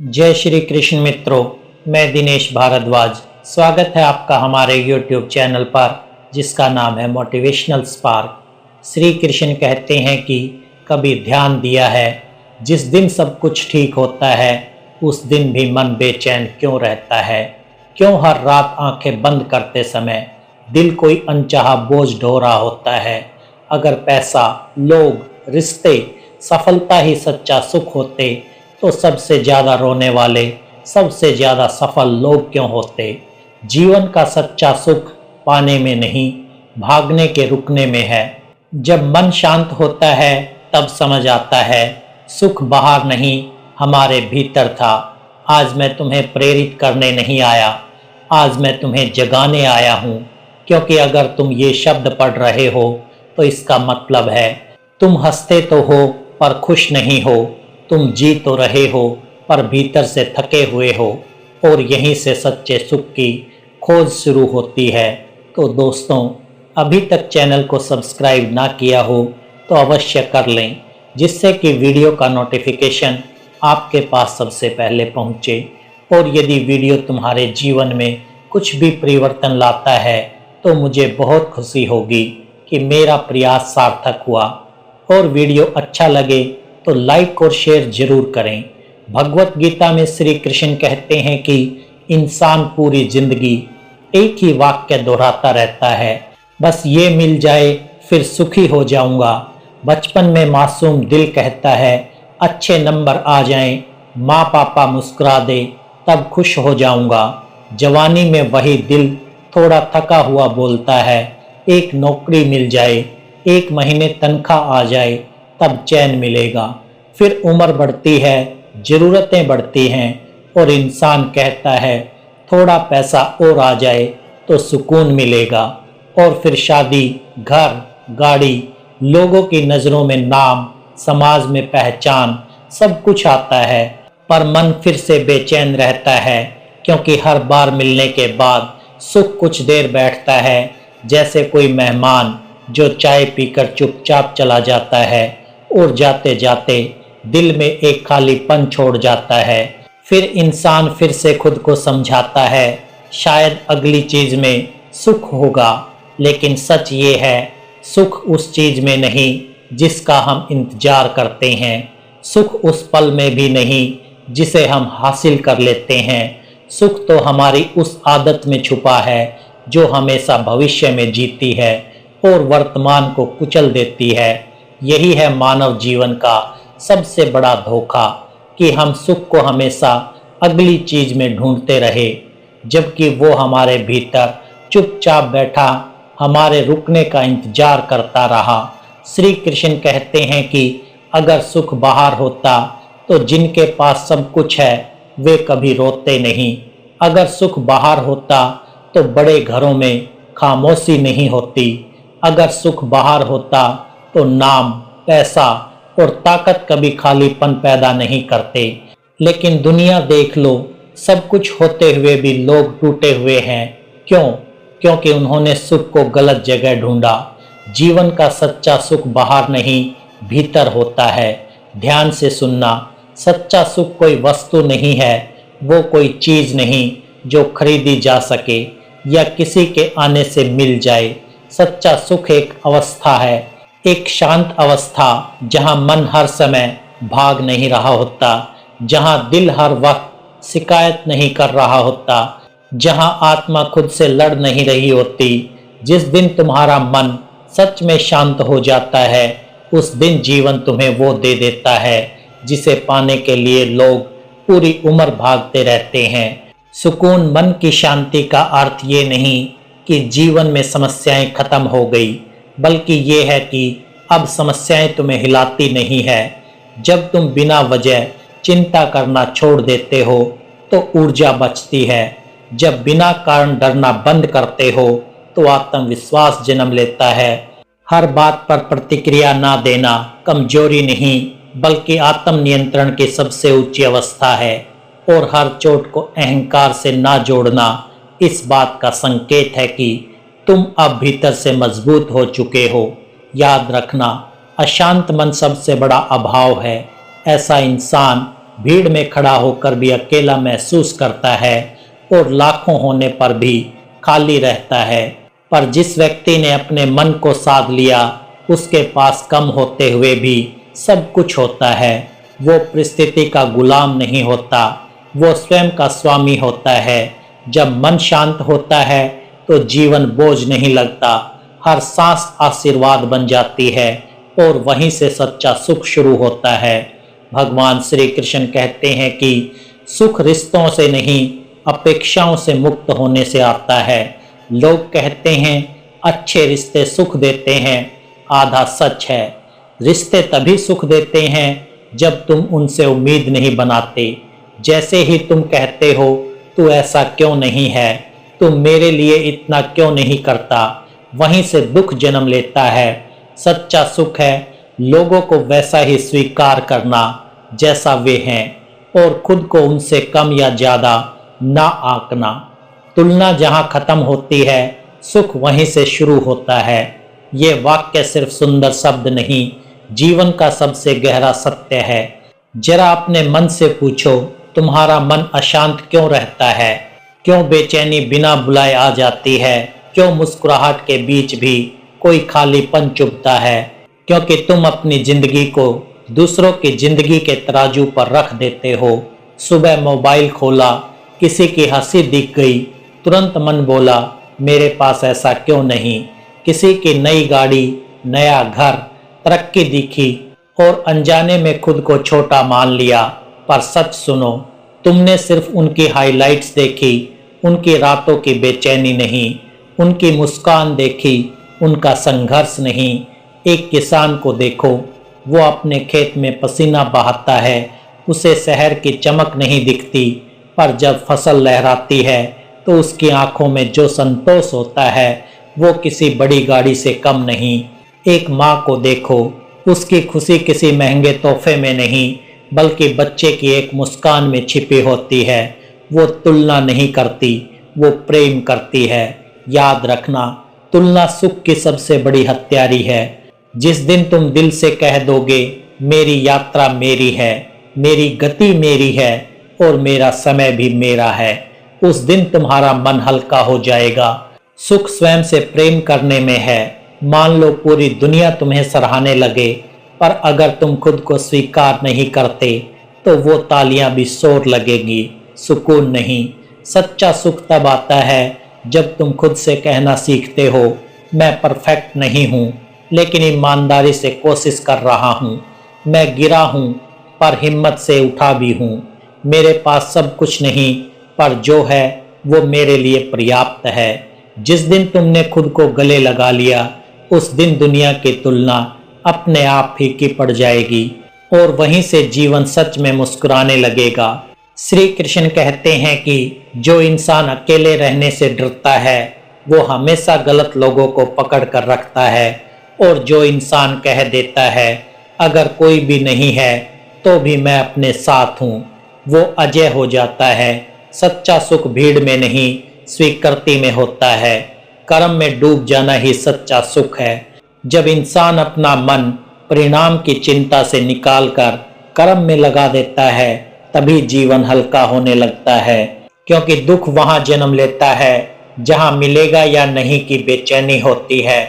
जय श्री कृष्ण मित्रों, मैं दिनेश भारद्वाज। स्वागत है आपका हमारे YouTube चैनल पर जिसका नाम है मोटिवेशनल स्पार्क। श्री कृष्ण कहते हैं कि कभी ध्यान दिया है, जिस दिन सब कुछ ठीक होता है उस दिन भी मन बेचैन क्यों रहता है? क्यों हर रात आंखें बंद करते समय दिल कोई अनचाहा बोझ ढो रहा होता है? अगर पैसा, लोग, रिश्ते, सफलता ही सच्चा सुख होते तो सबसे ज़्यादा रोने वाले सबसे ज़्यादा सफल लोग क्यों होते? जीवन का सच्चा सुख पाने में नहीं, भागने के रुकने में है। जब मन शांत होता है तब समझ आता है सुख बाहर नहीं, हमारे भीतर था। आज मैं तुम्हें प्रेरित करने नहीं आया, आज मैं तुम्हें जगाने आया हूँ। क्योंकि अगर तुम ये शब्द पढ़ रहे हो तो इसका मतलब है तुम हंसते तो हो पर खुश नहीं हो, तुम जी तो रहे हो पर भीतर से थके हुए हो, और यहीं से सच्चे सुख की खोज शुरू होती है। तो दोस्तों, अभी तक चैनल को सब्सक्राइब ना किया हो तो अवश्य कर लें, जिससे कि वीडियो का नोटिफिकेशन आपके पास सबसे पहले पहुंचे। और यदि वीडियो तुम्हारे जीवन में कुछ भी परिवर्तन लाता है तो मुझे बहुत खुशी होगी कि मेरा प्रयास सार्थक हुआ। और वीडियो अच्छा लगे तो लाइक और शेयर जरूर करें। भगवत गीता में श्री कृष्ण कहते हैं कि इंसान पूरी जिंदगी एक ही वाक्य दोहराता रहता है, बस ये मिल जाए फिर सुखी हो जाऊंगा। बचपन में मासूम दिल कहता है अच्छे नंबर आ जाएं, माँ पापा मुस्कुरा दे तब खुश हो जाऊंगा। जवानी में वही दिल थोड़ा थका हुआ बोलता है एक नौकरी मिल जाए, एक महीने तनख्वाह आ जाए तब चैन मिलेगा। फिर उम्र बढ़ती है, ज़रूरतें बढ़ती हैं और इंसान कहता है थोड़ा पैसा और आ जाए तो सुकून मिलेगा। और फिर शादी, घर, गाड़ी, लोगों की नज़रों में नाम, समाज में पहचान, सब कुछ आता है, पर मन फिर से बेचैन रहता है। क्योंकि हर बार मिलने के बाद सुख कुछ देर बैठता है, जैसे कोई मेहमान जो चाय पीकर चुपचाप चला जाता है और जाते जाते दिल में एक खालीपन छोड़ जाता है। फिर इंसान फिर से खुद को समझाता है शायद अगली चीज में सुख होगा, लेकिन सच ये है सुख उस चीज में नहीं जिसका हम इंतजार करते हैं। सुख उस पल में भी नहीं जिसे हम हासिल कर लेते हैं। सुख तो हमारी उस आदत में छुपा है जो हमेशा भविष्य में जीती है और वर्तमान को कुचल देती है। यही है मानव जीवन का सबसे बड़ा धोखा कि हम सुख को हमेशा अगली चीज में ढूंढते रहे, जबकि वो हमारे भीतर चुपचाप बैठा हमारे रुकने का इंतजार करता रहा। श्री कृष्ण कहते हैं कि अगर सुख बाहर होता तो जिनके पास सब कुछ है वे कभी रोते नहीं। अगर सुख बाहर होता तो बड़े घरों में खामोशी नहीं होती। अगर सुख बाहर होता तो नाम, पैसा और ताकत कभी खालीपन पैदा नहीं करते। लेकिन दुनिया देख लो, सब कुछ होते हुए भी लोग टूटे हुए हैं। क्यों? क्योंकि उन्होंने सुख को गलत जगह ढूंढा। जीवन का सच्चा सुख बाहर नहीं, भीतर होता है। ध्यान से सुनना, सच्चा सुख कोई वस्तु नहीं है, वो कोई चीज नहीं जो खरीदी जा सके या किसी के आने से मिल जाए। सच्चा सुख एक अवस्था है, एक शांत अवस्था जहां मन हर समय भाग नहीं रहा होता, जहां दिल हर वक्त शिकायत नहीं कर रहा होता, जहां आत्मा खुद से लड़ नहीं रही होती। जिस दिन तुम्हारा मन सच में शांत हो जाता है उस दिन जीवन तुम्हें वो दे देता है जिसे पाने के लिए लोग पूरी उम्र भागते रहते हैं। सुकून, मन की शांति का अर्थ ये नहीं कि जीवन में समस्याएं खत्म हो गई, बल्कि ये है कि अब समस्याएं तुम्हें हिलाती नहीं है। जब तुम बिना वजह चिंता करना छोड़ देते हो तो ऊर्जा बचती है। जब बिना कारण डरना बंद करते हो तो आत्मविश्वास जन्म लेता है। हर बात पर प्रतिक्रिया ना देना कमजोरी नहीं बल्कि आत्मनियंत्रण की सबसे ऊंची अवस्था है। और हर चोट को अहंकार से ना जोड़ना इस बात का संकेत है कि तुम अब भीतर से मजबूत हो चुके हो। याद रखना, अशांत मन सबसे बड़ा अभाव है। ऐसा इंसान भीड़ में खड़ा होकर भी अकेला महसूस करता है और लाखों होने पर भी खाली रहता है। पर जिस व्यक्ति ने अपने मन को साध लिया, उसके पास कम होते हुए भी सब कुछ होता है। वो परिस्थिति का गुलाम नहीं होता, वो स्वयं का स्वामी होता है। जब मन शांत होता है तो जीवन बोझ नहीं लगता, हर सांस आशीर्वाद बन जाती है और वहीं से सच्चा सुख शुरू होता है। भगवान श्री कृष्ण कहते हैं कि सुख रिश्तों से नहीं, अपेक्षाओं से मुक्त होने से आता है। लोग कहते हैं अच्छे रिश्ते सुख देते हैं, आधा सच है। रिश्ते तभी सुख देते हैं जब तुम उनसे उम्मीद नहीं बनाते। जैसे ही तुम कहते हो तू ऐसा क्यों नहीं है, तुम मेरे लिए इतना क्यों नहीं करता, वहीं से दुख जन्म लेता है। सच्चा सुख है लोगों को वैसा ही स्वीकार करना जैसा वे हैं और खुद को उनसे कम या ज्यादा ना आंकना। तुलना जहां खत्म होती है, सुख वहीं से शुरू होता है। ये वाक्य सिर्फ सुंदर शब्द नहीं, जीवन का सबसे गहरा सत्य है। जरा अपने मन से पूछो, तुम्हारा मन अशांत क्यों रहता है? क्यों बेचैनी बिना बुलाए आ जाती है? क्यों मुस्कुराहट के बीच भी कोई खालीपन चुभता है? क्योंकि तुम अपनी जिंदगी को दूसरों की जिंदगी के तराजू पर रख देते हो। सुबह मोबाइल खोला, किसी की हंसी दिख गई, तुरंत मन बोला मेरे पास ऐसा क्यों नहीं। किसी की नई गाड़ी, नया घर, तरक्की दिखी और अनजाने में खुद को छोटा मान लिया। पर सच सुनो, तुमने सिर्फ उनकी हाइलाइट्स देखी, उनकी रातों की बेचैनी नहीं, उनकी मुस्कान देखी, उनका संघर्ष नहीं। एक किसान को देखो, वो अपने खेत में पसीना बहाता है, उसे शहर की चमक नहीं दिखती, पर जब फसल लहराती है तो उसकी आंखों में जो संतोष होता है वो किसी बड़ी गाड़ी से कम नहीं। एक माँ को देखो, उसकी खुशी किसी महंगे तोहफे में नहीं बल्कि बच्चे की एक मुस्कान में छिपी होती है। वो तुलना नहीं करती, वो प्रेम करती है। याद रखना, तुलना सुख की सबसे बड़ी हत्यारी है। जिस दिन तुम दिल से कह दोगे मेरी यात्रा मेरी है, मेरी गति मेरी है और मेरा समय भी मेरा है, उस दिन तुम्हारा मन हल्का हो जाएगा। सुख स्वयं से प्रेम करने में है। मान लो पूरी दुनिया तुम्हें सराहने लगे, पर अगर तुम खुद को स्वीकार नहीं करते तो वो तालियां भी शोर लगेगी, सुकून नहीं। सच्चा सुख तब आता है जब तुम खुद से कहना सीखते हो मैं परफेक्ट नहीं हूँ, लेकिन ईमानदारी से कोशिश कर रहा हूँ। मैं गिरा हूँ पर हिम्मत से उठा भी हूँ। मेरे पास सब कुछ नहीं, पर जो है वो मेरे लिए पर्याप्त है। जिस दिन तुमने खुद को गले लगा लिया, उस दिन दुनिया की तुलना अपने आप फीकी पड़ जाएगी और वहीं से जीवन सच में मुस्कुराने लगेगा। श्री कृष्ण कहते हैं कि जो इंसान अकेले रहने से डरता है वो हमेशा गलत लोगों को पकड़ कर रखता है, और जो इंसान कह देता है अगर कोई भी नहीं है तो भी मैं अपने साथ हूँ, वो अजय हो जाता है। सच्चा सुख भीड़ में नहीं, स्वीकृति में होता है। कर्म में डूब जाना ही सच्चा सुख है। जब इंसान अपना मन परिणाम की चिंता से निकालकर कर्म में लगा देता है, तभी जीवन हल्का होने लगता है। क्योंकि दुख वहां जन्म लेता है जहां मिलेगा या नहीं की बेचैनी होती है।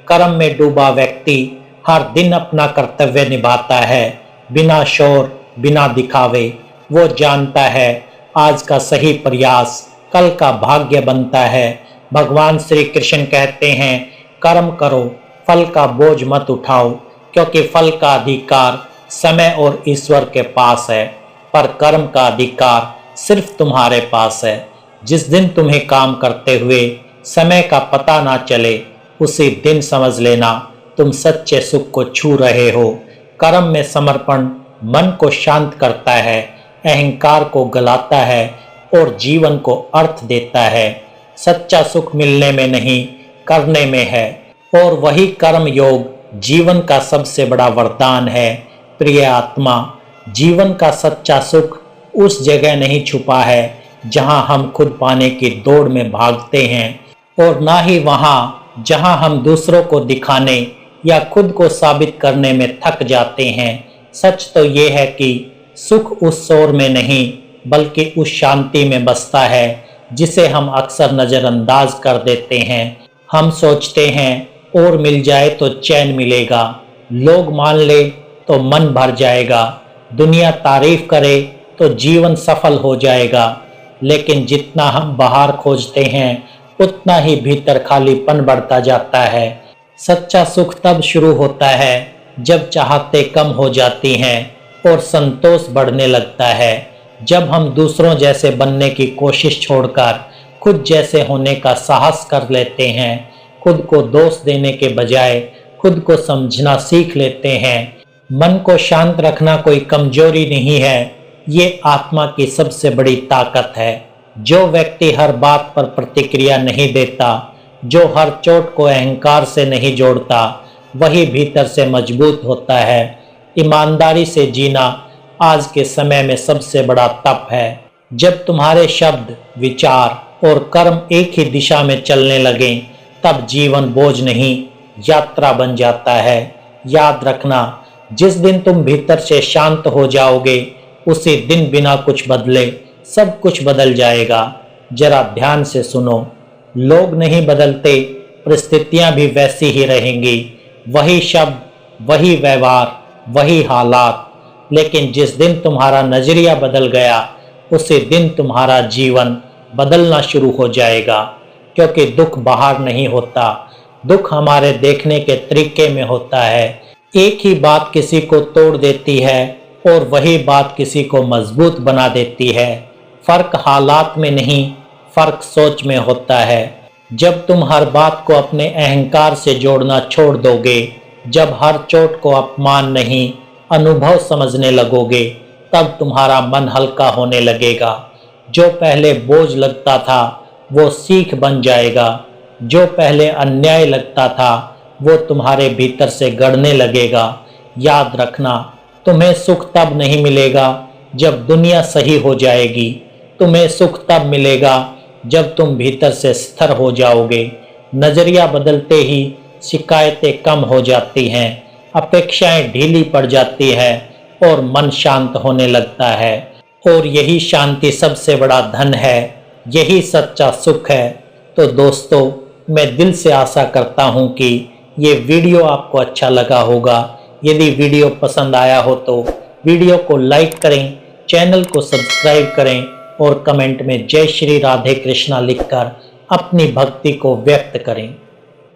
कर्म में डूबा व्यक्ति हर दिन अपना कर्तव्य निभाता है, बिना शोर, बिना दिखावे। वो जानता है आज का सही प्रयास कल का भाग्य बनता है। भगवान श्री कृष्ण कहते हैं कर्म करो, फल का बोझ मत उठाओ, क्योंकि फल का अधिकार समय और ईश्वर के पास है, पर कर्म का अधिकार सिर्फ तुम्हारे पास है। जिस दिन तुम्हें काम करते हुए समय का पता ना चले, उसी दिन समझ लेना तुम सच्चे सुख को छू रहे हो। कर्म में समर्पण मन को शांत करता है, अहंकार को गलाता है और जीवन को अर्थ देता है। सच्चा सुख मिलने में नहीं, करने में है, और वही कर्म योग जीवन का सबसे बड़ा वरदान है। प्रिय आत्मा, जीवन का सच्चा सुख उस जगह नहीं छुपा है जहां हम खुद पाने की दौड़ में भागते हैं, और ना ही वहां जहां हम दूसरों को दिखाने या खुद को साबित करने में थक जाते हैं। सच तो ये है कि सुख उस शोर में नहीं बल्कि उस शांति में बसता है जिसे हम अक्सर नज़रअंदाज कर देते हैं। हम सोचते हैं और मिल जाए तो चैन मिलेगा, लोग मान ले तो मन भर जाएगा, दुनिया तारीफ करे तो जीवन सफल हो जाएगा। लेकिन जितना हम बाहर खोजते हैं उतना ही भीतर खालीपन बढ़ता जाता है। सच्चा सुख तब शुरू होता है जब चाहते कम हो जाती हैं और संतोष बढ़ने लगता है। जब हम दूसरों जैसे बनने की कोशिश छोड़कर खुद जैसे होने का साहस कर लेते हैं, खुद को दोष देने के बजाय खुद को समझना सीख लेते हैं। मन को शांत रखना कोई कमजोरी नहीं है, ये आत्मा की सबसे बड़ी ताकत है। जो व्यक्ति हर बात पर प्रतिक्रिया नहीं देता, जो हर चोट को अहंकार से नहीं जोड़ता, वही भीतर से मजबूत होता है। ईमानदारी से जीना आज के समय में सबसे बड़ा तप है। जब तुम्हारे शब्द, विचार और कर्म एक ही दिशा में चलने लगें, तब जीवन बोझ नहीं, यात्रा बन जाता है। याद रखना, जिस दिन तुम भीतर से शांत हो जाओगे, उसी दिन बिना कुछ बदले सब कुछ बदल जाएगा। जरा ध्यान से सुनो, लोग नहीं बदलते, परिस्थितियां भी वैसी ही रहेंगी, वही शब्द, वही व्यवहार, वही हालात। लेकिन जिस दिन तुम्हारा नजरिया बदल गया, उसी दिन तुम्हारा जीवन बदलना शुरू हो जाएगा। क्योंकि दुख बाहर नहीं होता, दुख हमारे देखने के तरीके में होता है। एक ही बात किसी को तोड़ देती है और वही बात किसी को मजबूत बना देती है। फर्क हालात में नहीं, फर्क सोच में होता है। जब तुम हर बात को अपने अहंकार से जोड़ना छोड़ दोगे, जब हर चोट को अपमान नहीं अनुभव समझने लगोगे, तब तुम्हारा मन हल्का होने लगेगा। जो पहले बोझ लगता था वो सीख बन जाएगा, जो पहले अन्याय लगता था वो तुम्हारे भीतर से गढ़ने लगेगा। याद रखना, तुम्हें सुख तब नहीं मिलेगा जब दुनिया सही हो जाएगी, तुम्हें सुख तब मिलेगा जब तुम भीतर से स्थिर हो जाओगे। नजरिया बदलते ही शिकायतें कम हो जाती हैं, अपेक्षाएं ढीली पड़ जाती है और मन शांत होने लगता है। और यही शांति सबसे बड़ा धन है, यही सच्चा सुख है। तो दोस्तों, मैं दिल से आशा करता हूँ कि ये वीडियो आपको अच्छा लगा होगा। यदि वीडियो पसंद आया हो तो वीडियो को लाइक करें, चैनल को सब्सक्राइब करें और कमेंट में जय श्री राधे कृष्णा लिखकर अपनी भक्ति को व्यक्त करें।